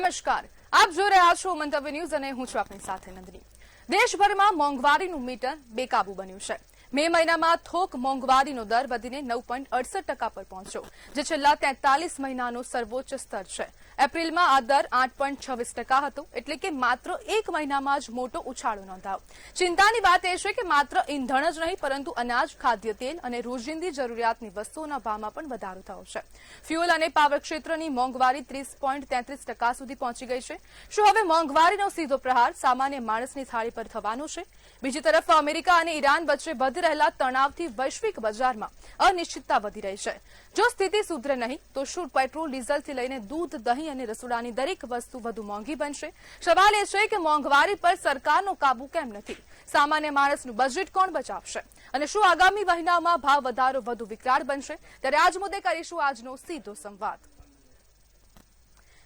નમસ્કાર, આપ જોઈ રહ્યા છો મંતવ્ય ન્યૂઝ અને હું છું આપની સાથે નંદની। દેશભરમાં મોંઘવારીનું મીટર બેકાબુ બન્યું છે। મે મહિનામાં થોક મોંઘવારીનો દર વધીને 9.68% પર પહોંચ્યો, જે છેલ્લા 43 મહિનાનો સર્વોચ્ચ સ્તર છે। એપ્રિલમાં આ દર 8.26% હતો, એટલે કે માત્ર એક મહિનામાં જ મોટો ઉછાળો નોંધાયો। ચિંતાની વાત એ છે કે માત્ર ઈંધણ જ નહીં, પરંતુ અનાજ, ખાદ્ય તેલ અને રોજિંદી જરૂરિયાતની વસ્તુઓના ભાવમાં પણ વધારો થયો છે। ફ્યુઅલ અને પાવર ક્ષેત્રની મોંઘવારી 30.33% સુધી પહોંચી ગઈ છે। શું હવે મોંઘવારીનો સીધો પ્રહાર સામાન્ય માણસની થાળી પર થવાનો છે? બીજી તરફ અમેરિકા અને ઈરાન વચ્ચે વધી રહેલા તણાવથી વૈશ્વિક બજારમાં અનિશ્ચિતતા વધી રહી છે। જો સ્થિતિ સુધરે નહીં તો શું પેટ્રોલ, ડીઝલથી લઈને દૂધ, દહીં અને રસોડાની દરેક વસ્તુ વધુ મોંઘી બનશે? સવાલ એ છે કે મોંઘવારી પર સરકારનો કાબુ કેમ નથી? સામાન્ય માણસનું બજેટ કોણ બચાવશે? અને શું આગામી મહિનામાં ભાવ વધારો વધુ વિકરાળ બનશે? ત્યારે આજ મુદ્દે કરીશું આજનો સીધો સંવાદ।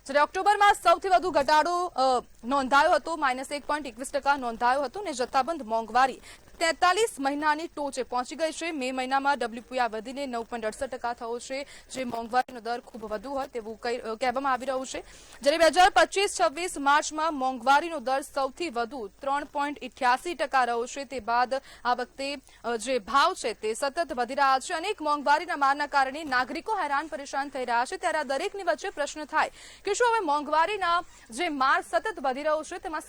જ્યારે ઓક્ટોબરમાં સૌથી વધુ ઘટાડો નોંધાયો હતો, -1.21% નોંધાયો હતો અને જથ્થાબંધ મોંઘવારી 43 મહિનાની ટોચે પહોંચી ગઈ છે। મે મહિનામાં WPI વધીને 9.68% થયો છે, જે મોંઘવારીનો દર ખૂબ વધુ હોય તેવું કહેવામાં આવી રહ્યું છે। જ્યારે 2025-26 માર્ચમાં મોંઘવારીનો દર સૌથી વધુ 3.88% રહ્યો છે। તે બાદ આ વખતે જે ભાવ છે તે સતત વધી રહ્યા છે। અનેક મોંઘવારીના મારના કારણે નાગરિકો હેરાન પરેશાન થઈ રહ્યા છે। ત્યારે આ દરેકની વચ્ચે પ્રશ્ન થાય કે શું હવે મોંઘવારીના જે માર સતત વધી રહ્યો છે તેમાં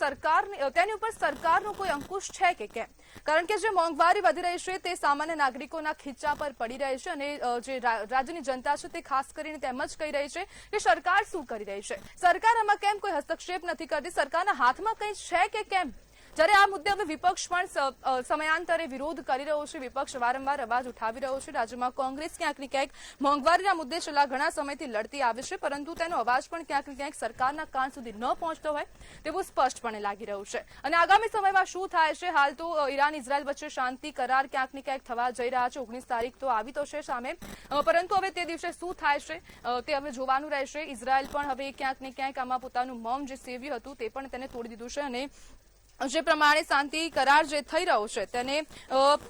તેની ઉપર સરકારનો કોઈ અંકુશ છે કે કેમ? કારણ કે જે મોંઘવારી વધી રહી છે તે સામાન્ય નાગરિકોના ખીચા પર પડી રહી છે અને જે રાજ્યની જનતા છે તે ખાસ કરીને તેમ જ કહી રહી છે કે સરકાર શું કરી રહી છે? સરકાર આમાં કેમ કોઈ હસ્તક્ષેપ નથી કરતી? સરકારના હાથમાં કંઈ છે કે કેમ? જ્યારે આ મુદ્દે હવે વિપક્ષ પણ સમયાંતરે વિરોધ કરી રહ્યો છે। વિપક્ષ વારંવાર અવાજ ઉઠાવી રહ્યો છે। રાજ્યમાં કોંગ્રેસ ક્યાંક ને ક્યાંક મોંઘવારીના મુદ્દે છેલ્લા ઘણા સમયથી લડતી આવે છે, પરંતુ તેનો અવાજ પણ ક્યાંક ને ક્યાંક સરકારના કાન સુધી ન પહોંચતો હોય તેવું સ્પષ્ટપણે લાગી રહ્યું છે। અને આગામી સમયમાં શું થાય છે? હાલ તો ઈરાન ઇઝરાયલ વચ્ચે શાંતિ કરાર ક્યાંક ને ક્યાંક થવા જઈ રહ્યા છે। 19 તારીખ તો આવી તો છે સામે, પરંતુ હવે તે દિવસે શું થાય છે તે હવે જોવાનું રહેશે। ઇઝરાયલ પણ હવે ક્યાંક ને ક્યાંક આમાં પોતાનું મૌન જે સેવ્યું હતું તે પણ તેને તોડી દીધું છે અને જે પ્રમાણે શાંતિ કરાર જે થઈ રહ્યો છે તેને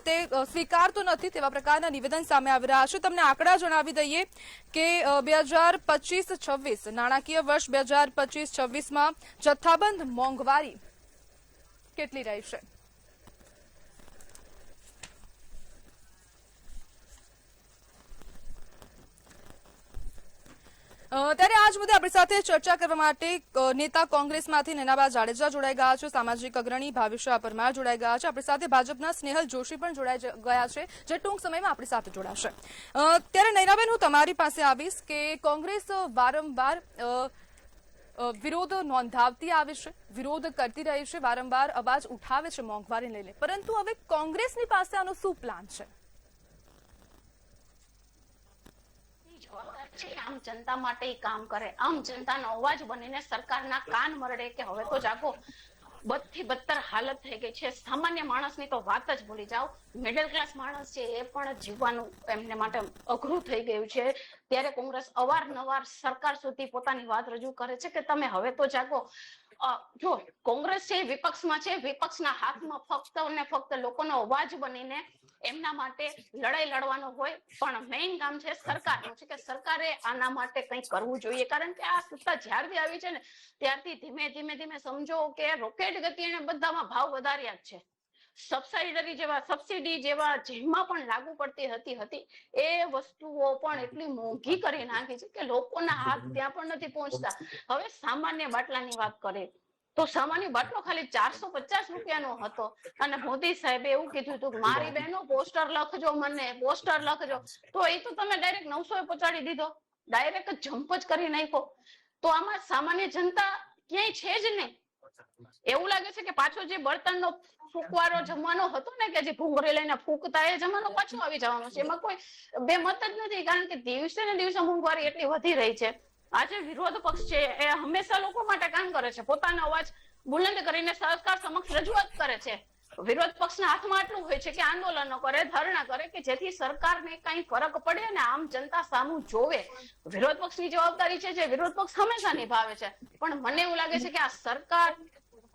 તે સ્વીકારતો નથી તેવા પ્રકારના નિવેદન સામે આવી રહ્યા છે। તમને આંકડા જણાવી દઈએ કે 2025-26 નાણાકીય વર્ષ 2025-26માં જથ્થાબંધ મોંઘવારી કેટલી રહી છે? ત્યારે આજ મુદ્દે આપણી સાથે ચર્ચા કરવા માટે નેતા કોંગ્રેસમાંથી નૈનાબા જાડેજા જોડાઈ ગયા છે, સામાજિક અગ્રણી ભાવિશા પરમાર જોડાઈ ગયા છે, આપણી સાથે ભાજપના સ્નેહલ જોશી પણ જોડાઈ ગયા છે, જે ટૂંક સમયમાં આપણી સાથે જોડાશે। ત્યારે નૈનાબેન, હું તમારી પાસે આવીશ કે કોંગ્રેસ વારંવાર વિરોધ નોંધાવતી આવે છે, વિરોધ કરતી રહી છે, વારંવાર અવાજ ઉઠાવે છે મોંઘવારીને લઈને, પરંતુ હવે કોંગ્રેસની પાસે આનો શું પ્લાન છે? આમ જનતા માટે કામ કરે, આમ જનતાનો અવાજ બનીને સરકારના કાન મરડે કે હવે તો જાગો। બદથી બદતર હાલત થઈ ગઈ છે। સામાન્ય માણસની તો વાત જ ભૂલી જાઓ। મિડલ ક્લાસ માણસ છે એ પણ જીવવાનું એમને માટે અઘરું થઈ ગયું છે। ત્યારે કોંગ્રેસ અવારનવાર સરકાર સુધી પોતાની વાત રજૂ કરે છે કે તમે હવે તો જાગો। જો કોંગ્રેસ છે વિપક્ષમાં છે, વિપક્ષના હાથમાં ફક્ત અને ફક્ત લોકોનો અવાજ બનીને એમના માટે લડાઈ લડવાનો હોય, પણ મેઇન કામ છે સરકારનું છે કે સરકારે આના માટે કંઈ કરવું જોઈએ। કારણ કે આ સત્તા જ્યારથી આવી છે ને ત્યારથી ધીમે ધીમે સમજો કે રોકેટ ગતિએ બધામાં ભાવ વધાર્યા જ છે। સબસિડી જેવા જેમાં પણ લાગુ પડતી હતી એ વસ્તુઓ પણ એટલી મોંઘી કરી નાખી છે કે લોકોના હાથ ત્યાં પણ નથી પહોંચતા। હવે સામાન્ય બાટલાની વાત કરે તો સામાન્ય બાટલો ખાલી 450 રૂપિયાનો હતો અને મોદી સાહેબે એવું કીધું હતું કે મારી બહેનો પોસ્ટર લખજો, મને પોસ્ટર લખજો, તો એ તો તમે ડાયરેક્ટ 900 પહોંચાડી દીધો, ડાયરેક્ટ જમ્પ જ કરી નાખ્યો। તો આમાં સામાન્ય જનતા ક્યાંય છે જ નહીં। એવું લાગે છે કે પાછો જે બળતણનો ફૂંકવારો જમાનો હતો ને કે જે ભૂંગળી લઈને ફૂંકતા એ જમાનો પાછો આવી જવાનો છે। એમાં કોઈ બે મત જ નથી, કારણ કે દિવસે ને દિવસે મોંઘવારી એટલી વધી રહી છે। આજે વિરોધ પક્ષ છે એ હંમેશા લોકો માટે કામ કરે છે, પોતાનો અવાજ બુલંદ કરીને સરકાર સમક્ષ રજૂઆત કરે છે। વિરોધ પક્ષના હાથમાં આટલું હોય છે કે આંદોલનો કરે, ધરણા કરે કે જેથી સરકારને કઈ ફરક પડે અને આમ જનતા સામું જોવે। વિરોધ પક્ષની જવાબદારી છે જે વિરોધ પક્ષ હંમેશા નિભાવે છે, પણ મને એવું લાગે છે કે આ સરકાર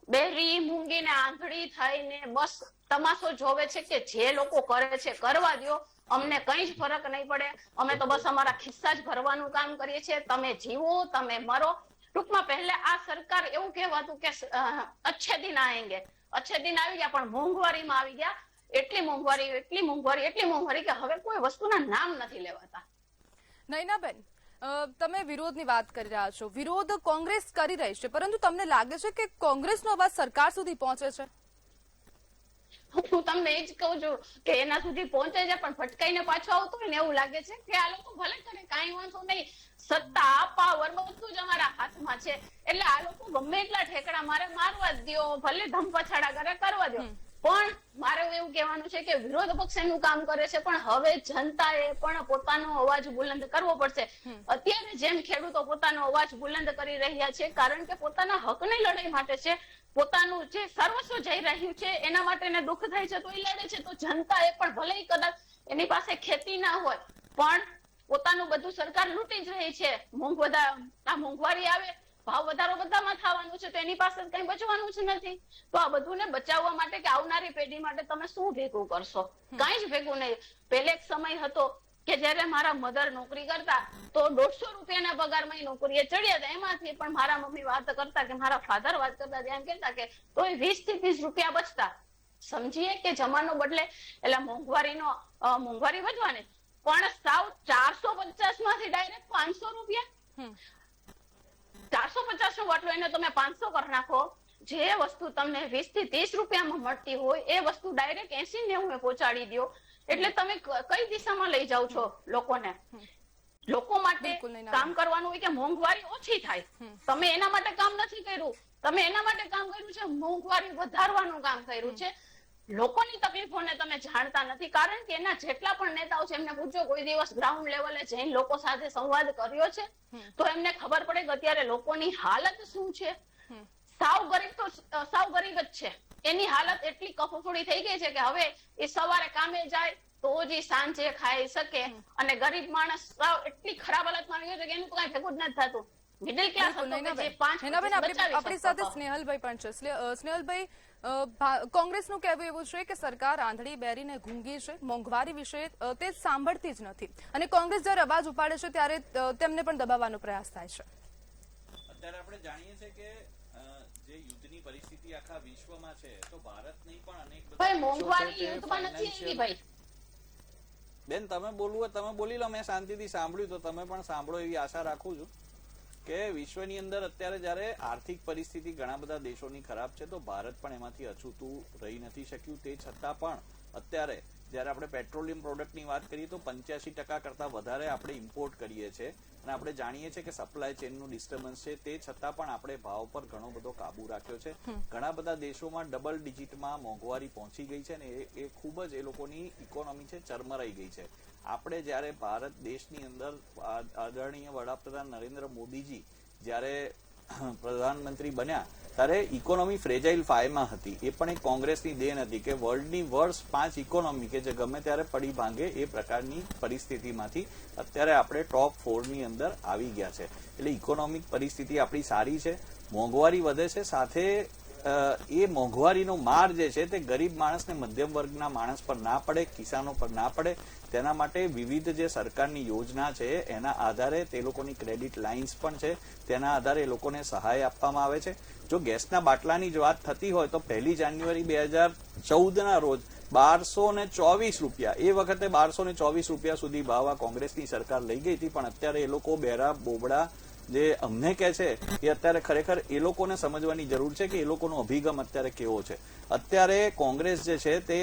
બેરી મૂંગી ને આંધળી થઈને બસ તમાશો જોવે છે કે જે લોકો કરે છે કરવા દો, અમને કઈ જ ફરક નહીં પડે, અમે તો બસ અમારા ખિસ્સા જ ભરવાનું કામ કરીએ છીએ। તમે જીવો, તમે મરો, ટૂંકમાં પહેલા આ સરકાર એવું કહેવાતું કે અચ્છે દિન આएंगे, અચ્છે દિન આવી ગયા, પણ મોંઘવારીમાં આવી ગયા. એટલી મોંઘવારી કે હવે કોઈ વસ્તુના નામ નથી લેવાતા. નયનાબેન, તમે વિરોધની વાત કરી રહ્યા છો, વિરોધ કોંગ્રેસ કરી રહી છે, પરંતુ તમને લાગે છે કે કોંગ્રેસનો અવાજ સરકાર સુધી પહોંચે છે? હું તમને એ જ કહું છું કે એના સુધી પહોંચે છે, પણ ભટકાઈને પાછો આવતો હોય ને એવું લાગે છે કે આ લોકો ભલે કરે, કાંઈ વાંધો નહીં, સત્તા પાવર બધું જ અમારા હાથમાં છે, એટલે આ લોકો ગમે એટલા ઠેકડા મારે મારવા જ દો, ભલે ધમપછાડા કરે કરવા દો. પણ મારે એવું કહેવાનું છે કે વિરોધ પક્ષ એનું કામ કરે છે, પણ હવે જનતાએ પણ પોતાનો અવાજ બુલંદ કરવો પડશે. અત્યારે જેમ ખેડૂતો પોતાનો અવાજ બુલંદ કરી રહ્યા છે, કારણ કે પોતાના હકની લડાઈ માટે છે, પોતાનું જે સર્વસ્વ જઈ રહ્યું છે એના માટે એને દુઃખ થાય છે તો એ લડે છે. તો જનતાએ પણ ભલે કદાચ એની પાસે ખેતી ના હોય, પણ પોતાનું બધું સરકાર લૂંટી જ રહી છે. મોંઘવારી આવે, ભાવ વધારો બધામાં થવાનું છે, તો એની પાસે કઈ બચવાનું જ નથી. તો આ બધું ને બચાવવા માટે કે આવનારી પેઢી માટે તમે શું ભેગું કરશો? કઈ જ ભેગું નહીં. પહેલે એક સમય હતો કે જયારે મારા મધર નોકરી કરતા તો 150 રૂપિયાના પગારમાં નોકરીએ ચડ્યા હતા. એમાંથી પણ મારા મમ્મી વાત કરતા કે મારા ફાધર વાત કરતા એમ કહેતા કે તોય 20 થી 30 રૂપિયા બચતા. સમજીએ કે જમાનો બદલે એટલે મોંઘવારી વધવાની, પણ સાવ 450 માંથી ડાયરેક્ટ 500 રૂપિયા, 450 નો બાટલો એને તમે 500 કરી નાખો. જે વસ્તુ તમને 20 થી 30 રૂપિયામાં મળતી હોય એ વસ્તુ ડાયરેક્ટ 80-90 પહોંચાડી દો. એટલે તમે કઈ દિશામાં લઈ જાવ છો લોકોને? લોકો માટે કામ કરવાનું હોય કે મોંઘવારી ઓછી થાય, તમે એના માટે કામ નથી કર્યું. તમે એના માટે કામ કર્યું છે મોંઘવારી વધારવાનું કામ કર્યું છે. લોકોની તકલીફોને તમે જાણતા નથી, કારણ કે એના જેટલા પણ નેતાઓ છે એમને પૂછો કોઈ દિવસ ગ્રાઉન્ડ લેવલે જઈને લોકો સાથે સંવાદ કર્યો છે તો એમને ખબર પડે કે અત્યારે લોકોની હાલત શું છે. સાવ ગરીબ જ છે, એની હાલત એટલી કફોફડી થઈ ગઈ છે કે હવે એ સવારે કામે જાય તો જ સાંજે ખાઈ શકે, અને ગરીબ માણસ સાવ એટલી ખરાબ હાલતમાં આવી ગયો છે કે એનું તો કઈ ભેગું જ નથી થતું. મિડલ ક્લાસ આપણી સાથે સ્નેહલભાઈ પણ છે. સ્નેહલભાઈ, કોંગ્રેસનું કહેવું એવું છે કે સરકાર આંધળી બેરીને ઘૂંગી છે, મોંઘવારી વિશે તે સાંભળતી જ નથી, અને કોંગ્રેસ જયારે અવાજ ઉપાડે છે ત્યારે તેમને પણ દબાવવાનો પ્રયાસ થાય છે. અત્યારે આપણે જાણીએ છીએ કે જે યુદ્ધની પરિસ્થિતિ આખા વિશ્વમાં છે, તો ભારતની પણ અનેક ભાઈ મોંઘવારી યુદ્ધમાં નથી આવી ભાઈ. બેન, તમે બોલવું હોય તમે બોલી લો, મેં શાંતિથી સાંભળ્યું તો તમે પણ સાંભળો એવી આશા રાખું છું કે વિશ્વની અંદર અત્યારે જયારે આર્થિક પરિસ્થિતિ ઘણા બધા દેશોની ખરાબ છે, તો ભારત પણ એમાંથી અછૂતું રહી નથી શક્યું. તે છતાં પણ અત્યારે જયારે આપણે પેટ્રોલિયમ પ્રોડક્ટની વાત કરીએ તો 85% કરતા વધારે આપણે ઇમ્પોર્ટ કરીએ છીએ, અને આપણે જાણીએ છીએ કે સપ્લાય ચેનનું ડિસ્ટર્બન્સ છે. તે છતાં પણ આપણે ભાવ પર ઘણો બધો કાબુ રાખ્યો છે. ઘણા બધા દેશોમાં ડબલ ડિજિટમાં મોંઘવારી પહોંચી ગઈ છે, અને એ ખૂબ જ એ લોકોની ઇકોનોમી છે ચરમરાઈ ગઈ છે. આપણે જયારે ભારત દેશની અંદર આદરણીય વડાપ્રધાન નરેન્દ્ર મોદીજી જયારે પ્રધાનમંત્રી બન્યા ત્યારે ઇકોનોમી ફ્રેજાઇલ 5માં હતી. એ પણ એક કોંગ્રેસની દેન હતી કે વર્લ્ડની વર્સ્ટ 5 ઇકોનોમી કે જે ગમે ત્યારે પડી ભાંગે એ પ્રકારની પરિસ્થિતિમાંથી અત્યારે આપણે ટોપ 4 ની અંદર આવી ગયા છે. એટલે ઇકોનોમિક પરિસ્થિતિ આપણી સારી છે, મોંઘવારી વધે છે, સાથે એ મોંઘવારીનો માર જે છે તે ગરીબ માણસ ને મધ્યમ વર્ગના માણસ પર ના પડે, કિસાનો પર ના પડે, તેના માટે વિવિધ જે સરકારની યોજના છે એના આધારે તે લોકોની ક્રેડિટ લાઇન્સ પણ છે, તેના આધારે એ લોકોને સહાય આપવામાં આવે છે. જો ગેસના બાટલાની જ વાત થતી હોય તો 1 જાન્યુઆરી 2014ના રોજ 1224 રૂપિયા, એ વખતે 1224 રૂપિયા સુધી ભાવ આ કોંગ્રેસની સરકાર લઈ ગઈ હતી. પણ અત્યારે એ લોકો બેરા બોબડા જે અમને કહે છે એ અત્યારે ખરેખર એ લોકોને સમજવાની જરૂર છે કે એ લોકોનો અભિગમ અત્યારે કેવો છે. અત્યારે કોંગ્રેસ જે છે તે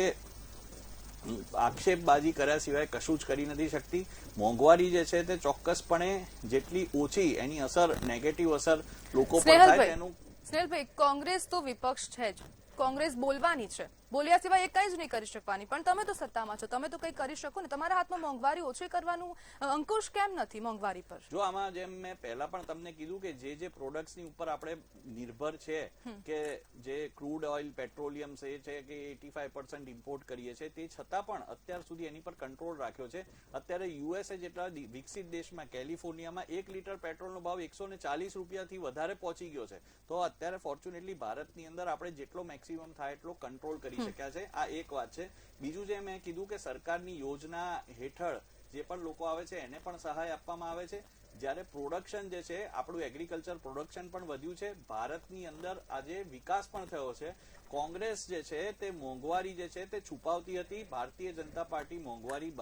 આક્ષેપબાજી કર્યા સિવાય કશું જ કરી નથી શકતી. મોંઘવારી જે છે તે ચોક્કસપણે જેટલી ઓછી એની અસર, નેગેટિવ અસર લોકો પર થાય તેનું. સ્નેહલભાઈ, કોંગ્રેસ તો વિપક્ષ છે જ, કોંગ્રેસ બોલવાની છે, બોલ્યા સિવાય એ કઈ જ નહીં કરી શકવાની, પણ તમે તો સત્તામાં છો, તમે તો કઈ કરી શકો ને. તમારા હાથમાં મોંઘવારી ઓછી કરવાનું અંકુશ કેમ નથી મોંઘવારી પર? જો આમાં જેમ મેં પહેલા પણ તમને કીધું કે જે પ્રોડક્ટ્સની ઉપર આપણે નિર્ભર છે, કે જે ક્રૂડ ઓઇલ, પેટ્રોલિયમ છે કે 85% ઇમ્પોર્ટ કરીએ છીએ, તે છતાં પણ અત્યાર સુધી એની પર કંટ્રોલ રાખ્યો છે. અત્યારે યુએસએ જેટલા વિકસિત દેશમાં કેલિફોર્નિયામાં 1 લીટર પેટ્રોલનો ભાવ 140 રૂપિયાથી વધારે પહોંચી ગયો છે. તો અત્યારે ફોર્ચ્યુનેટલી ભારતની અંદર આપણે જેટલો મેક્સિમમ થાય એટલો કંટ્રોલ કરી શક્યા છે. આ એક વાત છે. બીજું જે મેં કીધું કે સરકારની યોજના હેઠળ જે પણ લોકો આવે છે એને પણ સહાય આપવામાં આવે છે. જ્યારે પ્રોડક્શન જે છે આપણું એગ્રીકલ્ચર પ્રોડક્શન પણ વધ્યું છે, ભારતની અંદર આજે વિકાસ પણ થયો છે. કોંગ્રેસ જે છે તે મોંઘવારી જે છે તે છુપાવતી હતી, ભારતીય જનતા પાર્ટી મોંઘવારી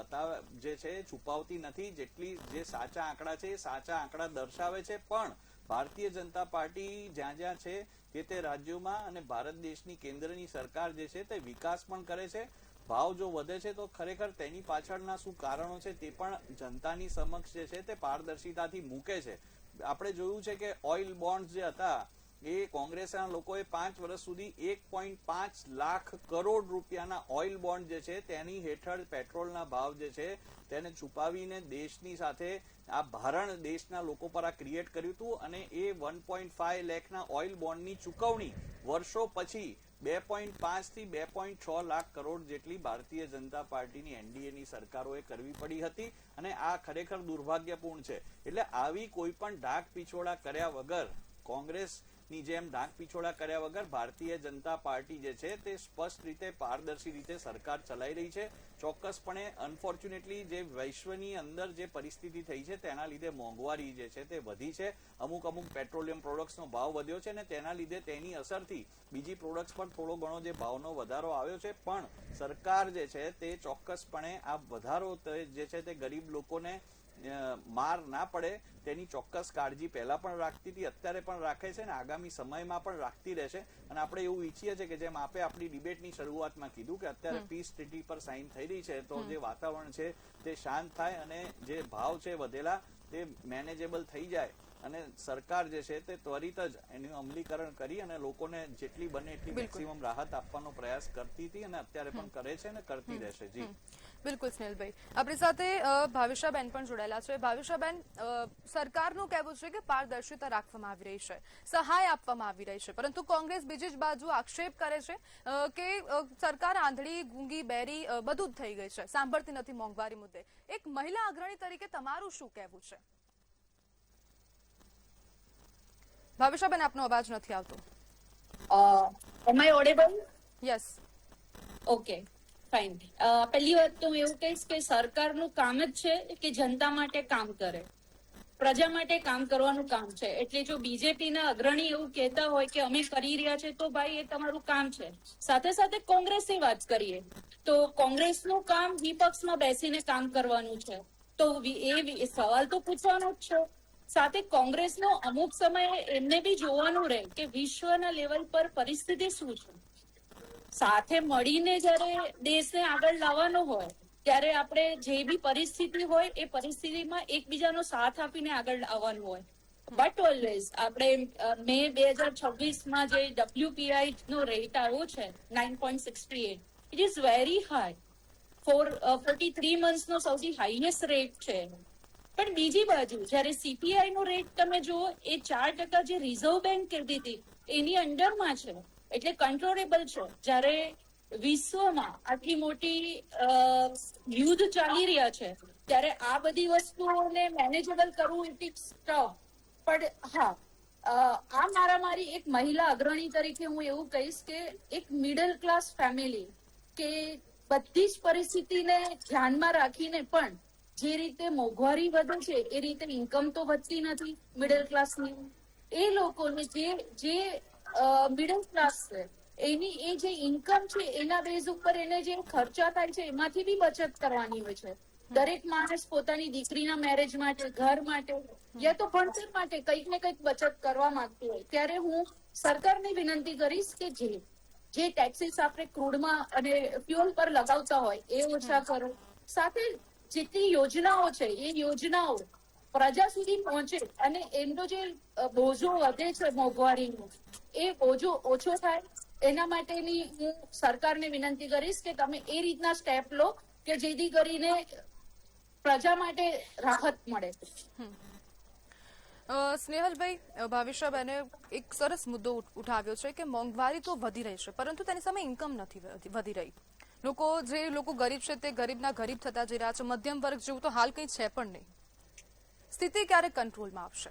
જે છે છુપાવતી નથી. જેટલી જે સાચા આંકડા છે એ સાચા આંકડા દર્શાવે છે, પણ ભારતીય જનતા પાર્ટી જ્યાં જ્યાં છે તે રાજ્યોમાં અને ભારત દેશની કેન્દ્રની સરકાર જે છે તે વિકાસ પણ કરે છે. ભાવ જો વધે છે તો ખરેખર તેની પાછળના શું કારણો છે તે પણ જનતાની સમક્ષ જે છે તે પારદર્શિતાથી મૂકે છે. આપણે જોયું છે કે ઓઇલ બોન્ડ જે હતા એ કોંગ્રેસના લોકોએ 5 વર્ષ સુધી 1.5 લાખ કરોડ રૂપિયાના ઓઇલ બોન્ડ જે છે તેની હેઠળ પેટ્રોલના ભાવ જે છે તેને છુપાવીને દેશની સાથે આ ભારણ દેશના લોકો પર આ ક્રિએટ કર્યું હતું, અને એ 1.5 લાખના ઓઇલ બોન્ડની ચૂકવણી વર્ષો પછી 2.5 થી 2.6 લાખ કરોડ જેટલી ભારતીય જનતા પાર્ટીની એનડીએની સરકારોએ કરવી પડી હતી, અને આ ખરેખર દુર્ભાગ્યપૂર્ણ છે. એટલે આવી કોઈ પણ ઢાક પીછોડા કર્યા વગર, કોંગ્રેસની જેમ ઢાક પીછોડા કર્યા વગર ભારતીય જનતા પાર્ટી જે છે તે સ્પષ્ટ રીતે પારદર્શી રીતે સરકાર ચલાવી રહી છે. ચોક્કસપણે અનફોર્ચ્યુનેટલી જે વિશ્વની અંદર જે પરિસ્થિતિ થઈ છે તેના લીધે મોંઘવારી જે છે તે વધી છે. અમુક પેટ્રોલિયમ પ્રોડક્ટ્સનો ભાવ વધ્યો છે, અને તેના લીધે તેની અસરથી બીજી પ્રોડક્ટ્સ પર થોડો ઘણો જે ભાવનો વધારો આવ્યો છે, પણ સરકાર જે છે તે ચોક્કસપણે આ વધારો જે છે તે ગરીબ લોકોને માર ના પડે તેની ચોક્કસ કાળજી પહેલા પણ રાખતી હતી, અત્યારે પણ રાખે છે, અને આગામી સમયમાં પણ રાખતી રહેશે. અને આપણે એવું ઈચ્છીએ છીએ કે જેમ આપણે આપણી ડિબેટની શરૂઆતમાં કીધું કે અત્યારે પીસ ટ્રીટી પર સાઇન થઈ રહી છે, તો જે વાતાવરણ છે તે શાંત થાય અને જે ભાવ છે વધેલા તે મેનેજેબલ થઈ જાય, અને સરકાર જે છે તે ત્વરિત જ એનું અમલીકરણ કરી અને લોકોને જેટલી બને એટલી મેક્સિમમ રાહત આપવાનો પ્રયાસ કરતી હતી, અને અત્યારે પણ કરે છે અને કરતી રહેશે. જી બિલકુલ સ્નેહલભાઈ, આપણી સાથે ભાવિશાબેન પણ જોડાયેલા છે. ભાવિશાબેન, સરકારનું કહેવું છે કે પારદર્શિતા રાખવામાં આવી રહી છે, સહાય આપવામાં આવી રહી છે, પરંતુ કોંગ્રેસ બીજી જ બાજુ આક્ષેપ કરે છે કે સરકાર આંધળી, ગૂંગી, બેરી બધું જ થઈ ગઈ છે, સાંભળતી નથી મોંઘવારી મુદ્દે. એક મહિલા અગ્રણી તરીકે તમારું શું કહેવું છે? ભાવિશાબેન, આપનો અવાજ નથી આવતો. am I audible? Yes. Okay, fine. પહેલી વાત તો હું એવું કહીશ કે સરકારનું કામ જ છે કે જનતા માટે કામ કરે, પ્રજા માટે કામ કરવાનું કામ છે. એટલે જો બીજેપીના અગ્રણી એવું કહેતા હોય કે અમે કરી રહ્યા છે, તો ભાઈ એ તમારું કામ છે. સાથે સાથે કોંગ્રેસની વાત કરીએ તો કોંગ્રેસનું કામ વિપક્ષમાં બેસીને કામ કરવાનું છે, તો એ સવાલ તો પૂછવાનો જ છે. સાથે કોંગ્રેસનો અમુક સમયે એમને બી જોવાનું રહે કે વિશ્વના લેવલ પર પરિસ્થિતિ શું છે. સાથે મળીને જયારે દેશને આગળ લાવવાનો હોય ત્યારે આપણે જે બી પરિસ્થિતિ હોય એ પરિસ્થિતિમાં એકબીજાનો સાથ આપીને આગળ આવવાનું હોય. બટ ઓલવેઝ આપણે મે 2026માં જે WPI નો રેટ આવ્યો છે 9.68, ઇટ ઇઝ વેરી હાઈ. 43 મંથ્સનો સૌથી હાઈએસ્ટ રેટ છે. પણ બીજી બાજુ જયારે CPI નો રેટ તમે જુઓ એ 4% જે રિઝર્વ બેંક કહેતી હતી એની અંડરમાં છે, એટલે કંટ્રોલેબલ છે. જયારે વિશ્વમાં આટલી મોટી યુદ્ધ ચાલી રહ્યા છે ત્યારે આ બધી વસ્તુઓને મેનેજેબલ કરવું ઇટ ઇઝ ટફ. પણ હા, આ મારી એક મહિલા અગ્રણી તરીકે હું એવું કહીશ કે એક મિડલ ક્લાસ ફેમિલી કે બધી જ પરિસ્થિતિને ધ્યાનમાં રાખીને પણ જે રીતે મોંઘવારી વધે છે એ રીતે ઇન્કમ તો વધતી નથી મિડલ ક્લાસની. એ લોકોને જે મિડલ ક્લાસ છે એની એ જે ઇન્કમ છે એના બેઝ ઉપર એને જે ખર્ચા થાય છે એમાંથી બી બચત કરવાની હોય છે. દરેક માણસ પોતાની દીકરીના મેરેજ માટે, ઘર માટે યા તો ભણતર માટે કંઈક ને કંઈક બચત કરવા માંગતું હોય. ત્યારે હું સરકારને વિનંતી કરીશ કે જે ટેક્સીસ આપણે ક્રૂડમાં અને ફ્યુઅલ પર લગાવતા હોય એ ઓછા કરો. સાથે જેટલી યોજનાઓ છે એ યોજનાઓ પ્રજા સુધી પહોંચે અને એમનો જે બોજો વધે છે મોંઘવારીનો એ બોજો ઓછો થાય. એના માટેની હું સરકારને વિનંતી કરીશ કે તમે એ રીતના સ્ટેપ લો કે જેથી કરીને પ્રજા માટે રાહત મળે. સ્નેહલભાઈ, ભાવિશાબેને એક સરસ મુદ્દો ઉઠાવ્યો છે કે મોંઘવારી તો વધી રહી છે, પરંતુ તેની સામે ઇન્કમ નથી વધી રહી. જે લોકો ગરીબ છે તે ગરીબના ગરીબ થતા જઈ રહ્યા છે, મધ્યમ વર્ગ જેવું તો હાલ કંઈ છે પણ નહીં. સ્થિતિ ક્યારે કંટ્રોલમાં આવશે?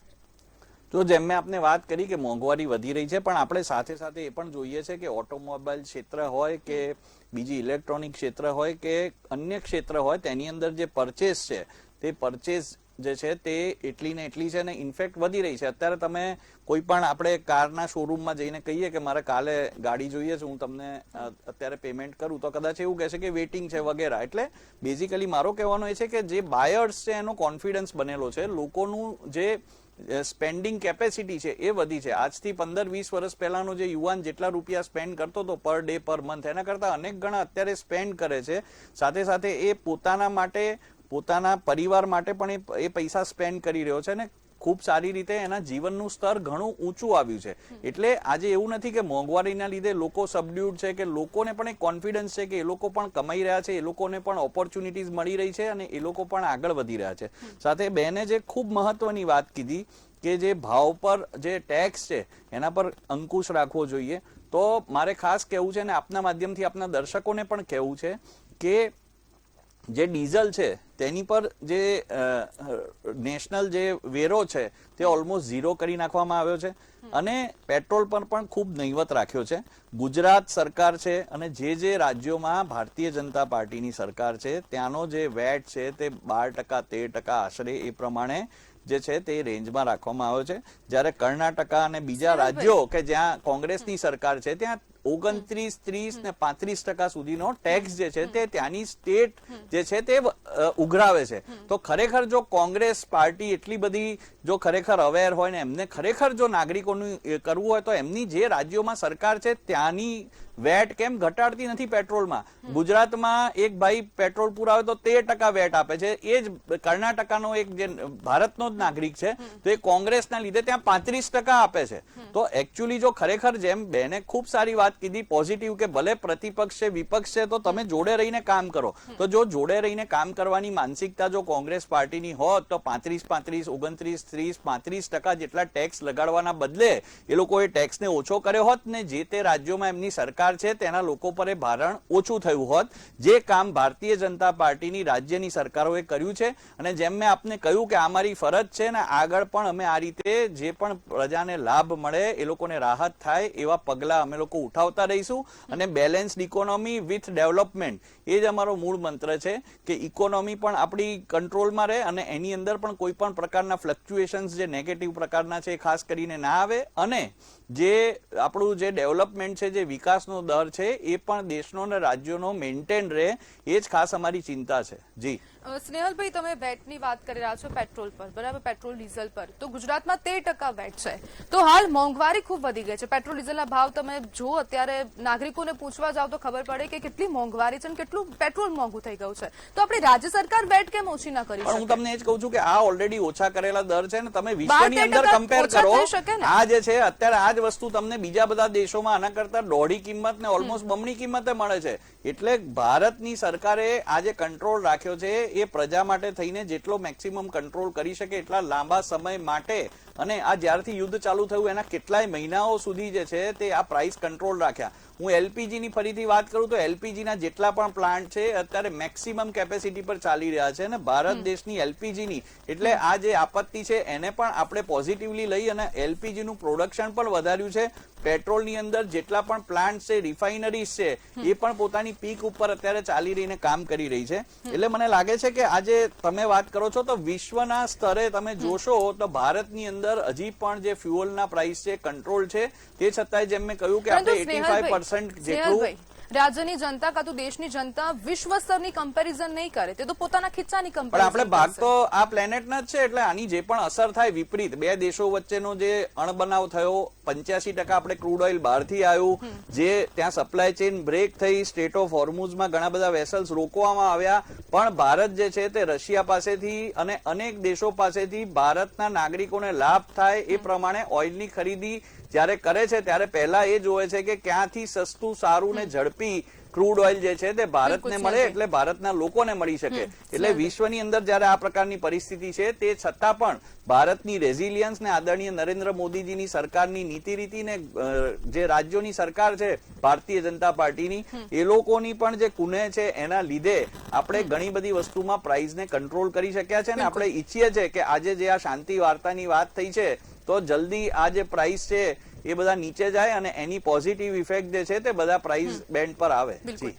તો જેમ મેં આપને વાત કરી કે મોંઘવારી વધી રહી છે, પણ આપણે સાથે સાથે એ પણ જોઈએ છે કે ઓટોમોબાઈલ ક્ષેત્ર હોય કે બીજી ઇલેક્ટ્રોનિક ક્ષેત્ર હોય કે અન્ય ક્ષેત્ર હોય તેની અંદર જે પરચેસ છે તે પરચેસ જે છે તે એટલી ને એટલી છે ને ઇનફેક્ટ વધી રહી છે. અત્યારે તમે કોઈ પણ આપણે કારના શોરૂમમાં જઈને કહીએ કે મારે કાલે ગાડી જોઈએ છે, હું તમને અત્યારે પેમેન્ટ કરું, તો કદાચ એવું કહેશે કે વેઇટિંગ છે વગેરે. એટલે બેઝિકલી મારો કહેવાનો એ છે કે જે બાયર્સ છે એનો કોન્ફિડન્સ બનેલો છે, લોકોનું જે સ્પેન્ડિંગ કેપેસિટી છે એ વધી છે. આજથી 15-20 વર્ષ પહેલાનો જે યુવાન જેટલા રૂપિયા સ્પેન્ડ કરતો હતો પર ડે પર મંથ, એના કરતા અનેક ગણા અત્યારે સ્પેન્ડ કરે છે. સાથે સાથે એ પોતાના માટે, પોતાના પરિવાર માટે પણ એ પૈસા સ્પેન્ડ કરી રહ્યો છે ને ખૂબ સારી રીતે એના જીવનનું સ્તર ઘણું ઊંચું આવ્યું છે. એટલે આજે એવું નથી કે મોંઘવારીના લીધે લોકો સબડ્યુડ છે, કે લોકોને પણ એક કોન્ફિડન્સ છે કે એ લોકો પણ કમાઈ રહ્યા છે, એ લોકોને પણ ઓપોર્ચ્યુનિટીઝ મળી રહી છે અને એ લોકો પણ આગળ વધી રહ્યા છે. સાથે બેને જે ખૂબ મહત્વની વાત કીધી કે જે ભાવ પર જે ટેક્સ છે એના પર અંકુશ રાખવો જોઈએ, તો મારે ખાસ કહેવું છે અને આપના માધ્યમથી આપના દર્શકોને પણ કહેવું છે કે જે ડીઝલ છે તેની પર જે નેશનલ જે વેરો છે તે ઓલમોસ્ટ 0 કરી નાખવામાં આવ્યો છે અને પેટ્રોલ પર પણ ખૂબ નહીવત રાખ્યો છે. ગુજરાત સરકાર છે અને જે રાજ્યોમાં ભારતીય જનતા પાર્ટીની સરકાર છે ત્યાંનો જે વેટ છે તે 12%, 13% આશરે એ પ્રમાણે જે છે તે રેન્જમાં રાખવામાં આવ્યો છે. જ્યારે કર્ણાટક અને બીજા રાજ્યો કે જ્યાં કોંગ્રેસની સરકાર છે ત્યાં 29, 30 ને 35% સુધીનો ટેક્સ જે છે તે ત્યાંની સ્ટેટ જે છે તે ઉઘરાવે છે. તો ખરેખર જો કોંગ્રેસ પાર્ટી એટલી બધી જો ખરેખર અવેર હોય ને એમને ખરેખર જો નાગરિકોનું કરવું હોય તો એમની જે રાજ્યોમાં સરકાર છે ત્યાંની વેટ કેમ ઘટાડતી નથી પેટ્રોલમાં? ગુજરાતમાં એક ભાઈ પેટ્રોલ પુરાવે તો 13% વેટ આપે છે, એ જ કર્ણાટકનો એક જે ભારતનો જ નાગરિક છે તો એ કોંગ્રેસના લીધે ત્યાં 35% આપે છે. તો એકચ્યુઅલી જો ખરેખર જેમ બેને ખૂબ સારી વાત કીધી પોઝિટિવ કે ભલે પ્રતિપક્ષ છે, વિપક્ષ છે, તો તમે જોડે રહીને કામ કરો. તો જો જોડે રહીને કામ કરવાની માનસિકતા જો કોંગ્રેસ પાર્ટીની હોત તો 35, 29, 30, 35% જેટલા ટેક્સ લગાડવાના બદલે એ લોકોએ ટેક્સને ઓછો કર્યો હોત ને જે તે રાજ્યોમાં એમની સરકાર છે તેના લોકો પર એ ભારણ ઓછું થયું હોત. જે કામ ભારતીય જનતા પાર્ટીની રાજ્યની સરકારોએ કર્યું છે અને જેમ મેં આપને કહ્યું કે આ મારી ફરજ છે ને આગળ પણ અમે આ રીતે જે પણ પ્રજાને લાભ મળે, એ લોકોને રાહત થાય એવા પગલા અમે લોકો ઉઠાવતા રહીશું. અને બેલેન્સ્ડ ઇકોનોમી વિથ ડેવલપમેન્ટ એ જ અમારો મૂળ મંત્ર છે કે ઇકોનોમી પણ આપણી કંટ્રોલમાં રહે અને એની અંદર પણ કોઈ પણ પ્રકારના ફ્લક્ચ્યુએશન્સ જે નેગેટિવ પ્રકારના છે એ ખાસ કરીને ના આવે અને જે આપણું જે ડેવલપમેન્ટ છે, જે વિકાસનો દર છે એ પણ દેશનો અને રાજ્યોનો મેન્ટેન રહે, એ જ ખાસ અમારી ચિંતા છે. જી સ્નેહલભાઈ, તમે વેટની વાત કરી રહ્યા છો પેટ્રોલ પર, બરાબર, પેટ્રોલ ડીઝલ પર. તો ગુજરાતમાં 13% વેટ છે. તો હાલ મોંઘવારી ખૂબ વધી ગઈ છે. પેટ્રોલ ડીઝલના ભાવ તમે જો અત્યારે નાગરિકોને પૂછવા જાવ તો ખબર પડે કે કેટલી મોંઘવારી છે અને કેટલું પેટ્રોલ મોંઘું થઈ ગયું છે. તો આપણી રાજ્ય સરકાર વેટ કેમ ઓછી ના કરી શકે? હું તમને એ જ કહું છું કે આ ઓલરેડી ઓછા કરેલા દર છે ને તમે વિશ્વની અંદર કમ્પેર કરો, આ જે છે અત્યારે આ જ વસ્તુ તમને બીજા બધા દેશોમાં આના કરતા દોઢી કિંમત ને ઓલમોસ્ટ બમણી કિંમતે મળે છે. એટલે ભારતની સરકારે આ જે કંટ્રોલ રાખ્યો છે એ પ્રજા માટે થઈને જેટલો મેક્સિમમ કંટ્રોલ કરી શકે એટલા લાંબા સમય માટે, અને આ જ્યારથી યુદ્ધ ચાલુ થયું એના કેટલાય મહિનાઓ સુધી જે છે તે આ પ્રાઇસ કંટ્રોલ રાખ્યા. હું એલપીજી ની ફરીથી વાત કરું તો એલપીજી ના જેટલા પણ પ્લાન્ટ છે અત્યારે મેક્સિમમ કેપેસિટી પર ચાલી રહ્યા છે અને ભારત દેશની એલપીજી ની એટલે આ જે આપત્તિ છે એને પણ આપણે પોઝિટિવલી લઈ અને એલપીજી નું પ્રોડક્શન પણ વધાર્યું છે. પેટ્રોલની અંદર જેટલા પણ પ્લાન્ટ છે, રિફાઇનરીઝ છે, એ પણ પોતાની પીક ઉપર અત્યારે ચાલી રહીને કામ કરી રહી છે. એટલે મને લાગે છે કે આજે તમે વાત કરો છો તો વિશ્વના સ્તરે તમે જોશો તો ભારતની અંદર હજી પણ જે ફ્યુઅલના પ્રાઇસ છે કંટ્રોલ છે, તે છતાંય જેમ મેં કહ્યું કે આપણે 85% જેટલું રાજ્યની જનતા કાં તો દેશની જનતા વિશ્વ સ્તરની કમ્પેરિઝન નહીં કરે, તે તો પોતાના ખિસ્સાની પણ કમ્પેરિઝન. આપણે ભાગ તો આ પ્લેનેટના જ છે એટલે આની જે પણ અસર થાય વિપરીત, બે દેશો વચ્ચેનો જે અણબનાવ થયો, 85% આપણે ક્રૂડ ઓઇલ બહારથી આવ્યું, જે ત્યાં સપ્લાય ચેઇન બ્રેક થઈ, સ્ટ્રેટ ઓફ હોર્મુઝમાં ઘણા બધા વેસલ્સ રોકવામાં આવ્યા, પણ ભારત જે છે તે રશિયા પાસેથી અને અનેક દેશો પાસેથી ભારતના નાગરિકોને લાભ થાય એ પ્રમાણે ઓઇલની ખરીદી જ્યારે કરે છે ત્યારે પહેલા એ જોવે છે કે ક્યાંથી સસ્તું, સારું ને ઝડપી ક્રૂડ ઓઇલ જે છે તે ભારતને મળે એટલે ભારતના લોકોને મળી શકે. એટલે વિશ્વની અંદર જયારે આ પ્રકારની પરિસ્થિતિ છે તે છતાં પણ ભારતની રેઝિલિયન્સ ને આદરણીય નરેન્દ્ર મોદીજીની સરકારની નીતિ રીતિ ને જે રાજ્યોની સરકાર છે ભારતીય જનતા પાર્ટીની, એ લોકોની પણ જે કુનેહ છે એના લીધે આપણે ઘણી બધી વસ્તુમાં પ્રાઇસને કંટ્રોલ કરી શક્યા છે. અને આપણે ઈચ્છીએ છીએ કે આજે જે આ શાંતિ વાર્તાની વાત થઈ છે તો જલ્દી આ જે પ્રાઇસ છે એ બધા નીચે જાય અને એની પોઝિટિવ ઇફેક્ટ જે છે તે બધા પ્રાઇસ બેન્ડ પર આવે. બિલકુલ.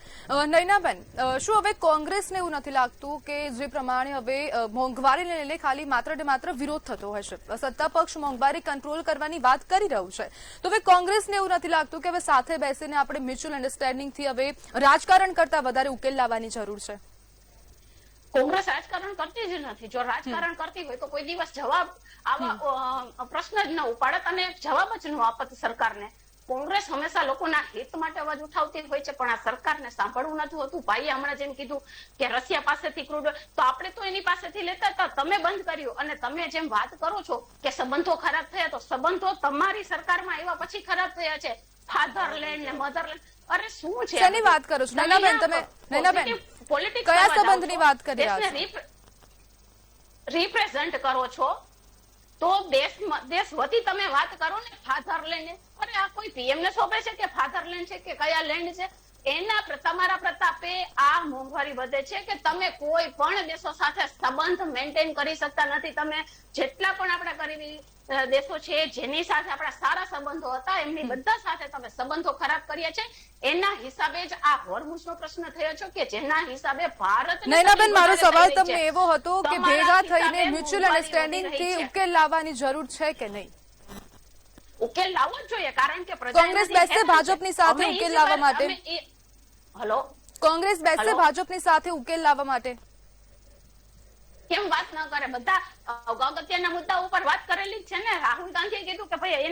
નયનાબેન, શું હવે કોંગ્રેસને એવું નથી લાગતું કે જે પ્રમાણે હવે મોંઘવારીને લઈને ખાલી માત્ર ને માત્ર વિરોધ થતો હશે, સત્તા પક્ષ મોંઘવારી કંટ્રોલ કરવાની વાત કરી રહ્યું છે, તો હવે કોંગ્રેસને એવું નથી લાગતું કે હવે સાથે બેસીને આપણે મ્યુચ્યુઅલ અન્ડરસ્ટેન્ડિંગથી હવે રાજકારણ કરતા વધારે ઉકેલ લાવવાની જરૂર છે? કોંગ્રેસ રાજકારણ કરતી જ નથી. જો રાજકારણ કરતી હોય તો કોઈ દિવસ જવાબ આવા પ્રશ્ન જ ન ઉપાડત અને જવાબ જ ન આપત સરકારને. કોંગ્રેસ હંમેશા લોકોના હિત માટે અવાજ ઉઠાવતી હોય છે, પણ આ સરકારને સાંભળવું નથી હોતું. ભાઈએ હમણાં જેમ કીધું કે રશિયા પાસેથી ક્રૂડ, તો આપણે તો એની પાસેથી લેતા હતા, તમે બંધ કર્યું. અને તમે જેમ વાત કરો છો કે સંબંધો ખરાબ થયા, તો સંબંધો તમારી સરકારમાં આવ્યા પછી ખરાબ થયા છે. ફાધરલેન્ડ ને મધરલેન્ડ, અરે શું છે? શેની વાત કરો છો નયનાબેન? તમે નયનાબેન કયા સંબંધની વાત કરી રહ્યા છો? રિપ્રેઝન્ટ કરો છો તો દેશ વતી તમે વાત કરો ને. ફાધરલેન્ડ, અરે આ કોઈ પીએમ ને સોંપે છે કે ફાધરલેન્ડ છે કે કયા લેન્ડ છે? એના તમારા પ્રતાપે આ મોંઘવારી વધે છે કે તમે કોઈ પણ દેશો સાથે સંબંધ મેન્ટેન કરી શકતા નથી. તમે જેટલા પણ આપણા ગરીબી દેશો છે જેની સાથે આપણા સારા સંબંધો હતા, એમની બધા સાથે તમે સંબંધો ખરાબ કર્યા છે. એના હિસાબે જ આ હોર્મુઝનો પ્રશ્ન થયો છે કે જેના હિસાબે ભારત. નયનાબેન, મારો સવાલ તમને એવો હતો કે ભેગા થઈને મ્યુચ્યુઅલ અન્ડરસ્ટેન્ડિંગથી ઉકેલ લાવવાની જરૂર છે કે નહીં? ઉકેલ લાવવો જ જોઈએ, કારણ કે કોંગ્રેસ બેસશે ભાજપની સાથે ઉકેલ લાવવા માટે? હલો, કોંગ્રેસ બેસશે ભાજપની સાથે ઉકેલ લાવવા માટે? કેમ વાત ન કરે? બધા અગત્યના મુદ્દા ઉપર વાત કરેલી જ છે ને. રાહુલ ગાંધીએ કીધું કે ભાઈ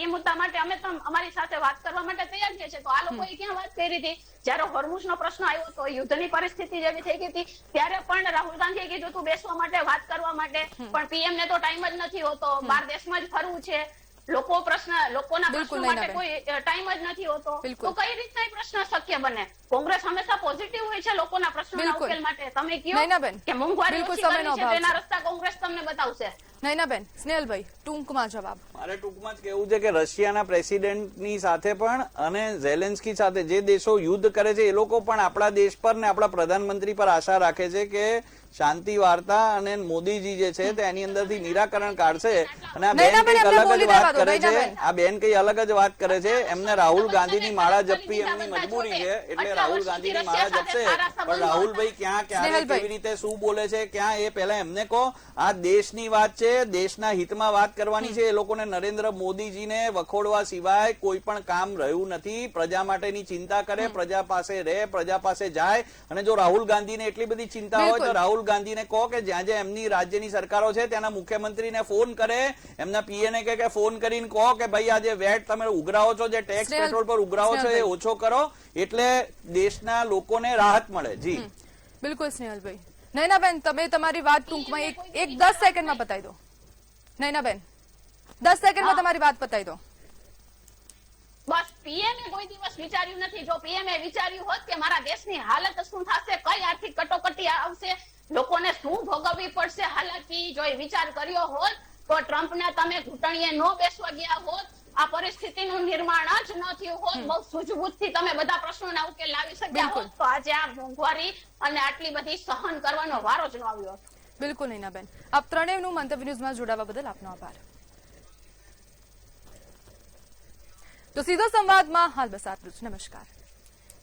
એ મુદ્દા માટે અમે તો અમારી સાથે વાત કરવા માટે તૈયાર છે. તો આ લોકોએ ક્યાં વાત કરી હતી? જયારે હોર્મુઝનો પ્રશ્ન આવ્યો તો યુદ્ધની પરિસ્થિતિ જેવી થઈ ગઈ હતી, ત્યારે પણ રાહુલ ગાંધીએ કીધું હતું બેસવા માટે, વાત કરવા માટે. પણ પીએમ ને તો ટાઈમ જ નથી હોતો, બહાર દેશમાં જ ફરવું છે. લોકોના પ્રશ્નો માટે કોઈ ટાઈમ જ નથી હોતો. તો કઈ રીતના એ પ્રશ્ન શક્ય બને? કોંગ્રેસ હંમેશા પોઝિટિવ હોય છે લોકોના પ્રશ્નોના ઉકેલ માટે. તમે કહો કે મોંઘવારી ઓછી કરવી છે, તેના રસ્તા કોંગ્રેસ તમને બતાવશે. નયનાબેન, સ્નેહલભાઈ ટૂંકમાં જવાબ. મારે ટૂંકમાં જ કહેવું છે કે રશિયાના પ્રેસિડેન્ટની સાથે પણ અને ઝેલેન્સ્કી સાથે જે દેશો યુદ્ધ કરે છે એ લોકો પણ આપણા દેશ પર ને આપણા પ્રધાનમંત્રી પર આશા રાખે છે કે શાંતિ વાર્તા અને મોદીજી જે છે તે એની અંદરથી નિરાકરણ કાઢશે. અને આ બેન કઈ અલગ જ વાત કરે છે. આ બેન કઈ અલગ જ વાત કરે છે. એમને રાહુલ ગાંધીની માળા જપવી એમની મજબૂરી છે, એટલે રાહુલ ગાંધીની માળા જપશે. પણ રાહુલભાઈ ક્યાં ક્યારે કેવી રીતે શું બોલે છે ક્યાં, એ પહેલા એમને કહો. આ દેશની વાત છે, દેશના હિતમાં વાત કરવાની છે. એ લોકોને નરેન્દ્ર મોદીજીને વખોડવા સિવાય કોઈ પણ કામ રહ્યું નથી. પ્રજા માટેની ચિંતા કરે, પ્રજા પાસે રહે, પ્રજા પાસે જાય. અને જો રાહુલ ગાંધીને એટલી બધી ચિંતા હોય તો રાહુલ ગાંધીને કહો કે જ્યાં જ્યાં એમની રાજ્યની સરકારો છે ત્યાંના મુખ્યમંત્રીને ફોન કરે, એમના પીએને કે ફોન કરીને કહો કે ભાઈ આ જે વેટ તમે ઉઘરાવો છો, જે ટેક્સ પેટ્રોલ પર ઉઘરાવો છો એ ઓછો કરો, એટલે દેશના લોકોને રાહત મળે. જી બિલકુલ સ્નેહલભાઈ. નયનાબેન, તમે તમારી વાત ટૂંકમાં એક 10 સેકન્ડમાં પતાવી દો. નયનાબેન, 10 સેકન્ડમાં તમારી વાત પતાવી દો. બસ પીએમએ કોઈ દિવસ વિચાર્યું નથી. જો પીએમએ વિચાર્યું હોત કે મારા દેશની હાલત શું થશે, કઈ આર્થિક કટોકટી આવશે, લોકોને શું ભોગવવી પડશે હાલાકી, જો એ વિચાર કર્યો હોત તો ટ્રમ્પને તમે ઘૂંટણીએ ન બેસવા ગયા હોત, આ પરિસ્થિતિનું નિર્માણ જ ન થયું હોત, બહુ સૂઝબૂછથી તમે બધા પ્રશ્નોના ઉકેલ લાવી શક્યા હોત, તો આજે આ મોંઘવારી અને આટલી બધી સહન કરવાનો વારો જ ન આવ્યો હોત. બિલકુલ નયનાબેન, આપ ત્રણેયનું મંતવ્ય ન્યૂઝમાં જોડાવા બદલ આપનો આભાર. તો સીધો સંવાદમાં હાલ બસ આટલું જ. નમસ્કાર.